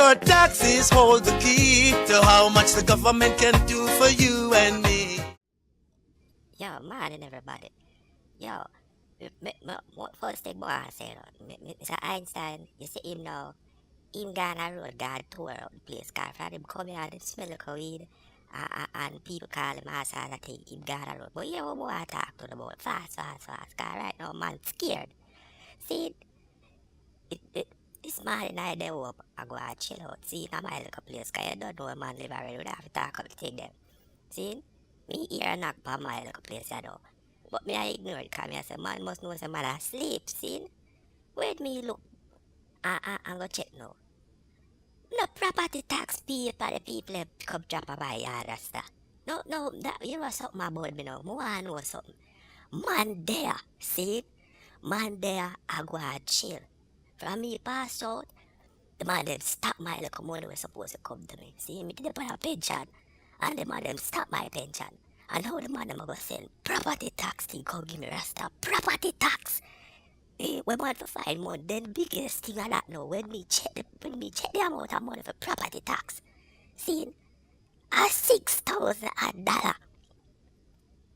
Your taxes hold the key to how much the government can do for you and me. Yo, morning everybody. Yo, first thing boy I say, Mr. Einstein, you see him now, him gone a road, God tour out the place, cause from him come here, him smell like a weed, and people call him all sorts of things, him gone a road. But yeah, what boy I talk to the about, fast, cause right now man scared. See, this morning I dey up, I go and chill out, see, in my little place, cause you don't know a man live already, we don't have to talk about the thing them. See, me here knock on my little place, you know. But me I ignore it, cause me I say, man must know some man asleep, see? Wait me look, I go check now. No property tax paper, the people that come drop a buy yard and stuff. No, that, you know something about me now, I want to know something. Man there, see? Man there, I go and chill. From me pass out, the man them stop my little money was supposed to come to me. See, me did put a pension, and the man them stop my pension. And now the man them go send property tax thing come give me rasta. Property tax! When man for 5 months, then biggest thing of that now, when me check the amount of money for property tax. See, a $6,000.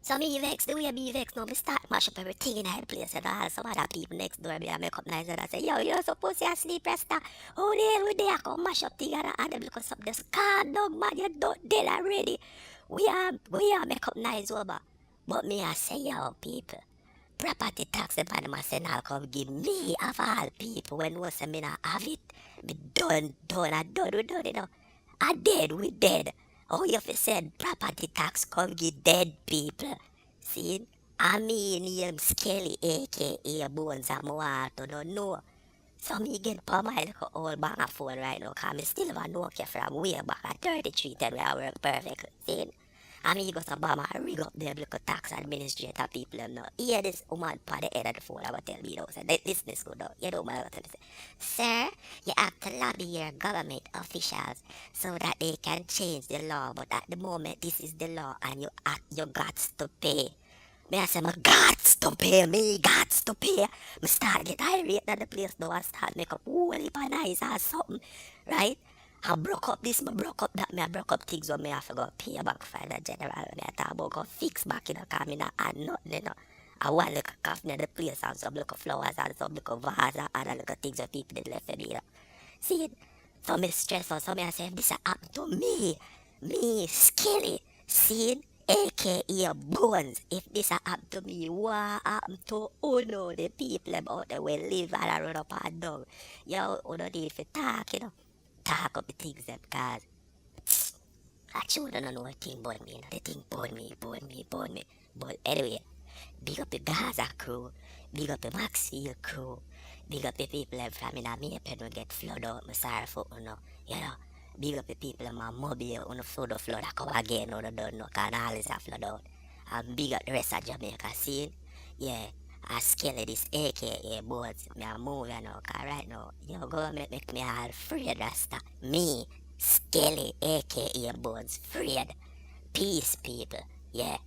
So me vex, the way me vex now, me start mash up everything in that place and all some other people next door me and make up nice and I say, yo, you're supposed to sleep, Rasta. How the hell we there come mash up thing and them look at something, just calm down, man, you don't dead already. We are make up nice over. But me I say, yo, people, property tax the man must say now come give me of all people when was say me not have it. Me done, we done it now. I dead, we dead. Oh, you fi said property tax come give dead people. See? I mean him Skelly aka Bones and Moat don't know. So me get for my little old bang of phone right now, cause me still have a Nokia from way back at 33 10 where I work perfect. See? And me go to Obama and rig up them little tax administrator people them now. Hear this woman by the head of the phone I will tell me now. Say, listen this good now. You know what I will tell me. Sir, you have to lobby your government officials so that they can change the law. But at the moment this is the law and you got to pay. Me I say, me gots to pay, Me start get irate at the place now and start make up whole heap of nice or something, right? I broke up this, me broke up that, me I broke up things when me have to go pay back for the general. Me I talk about go fix back, you know, cause me not add nothing, you know. I want little coffee in the place and some little flowers and some little vase and other little things that people did left for me, you know. See it? So me stressful, so me I say, if this happen to me, Skilly, see it? AKA Bones, if this happen to me, what happen to Uno, the people about the will live all around up and down. Yo, Uno need to talk, you know. Talk up the things them, cause I sure don't know what thing about me, you know. The thing born me. But anyway, big up the Gaza crew, big up the Maxfield crew, big up the people them from in Maple who get flood out, me sorry for Uno, you know. Big up the people in my mobile on the flood I come again on the don't know cause all is a flood out. And big up the rest of Jamaica scene. Yeah, I scale this aka boats. Me a move you know cause right now your government make me all afraid Rasta. Me, Skelly aka boats afraid. Peace people. Yeah.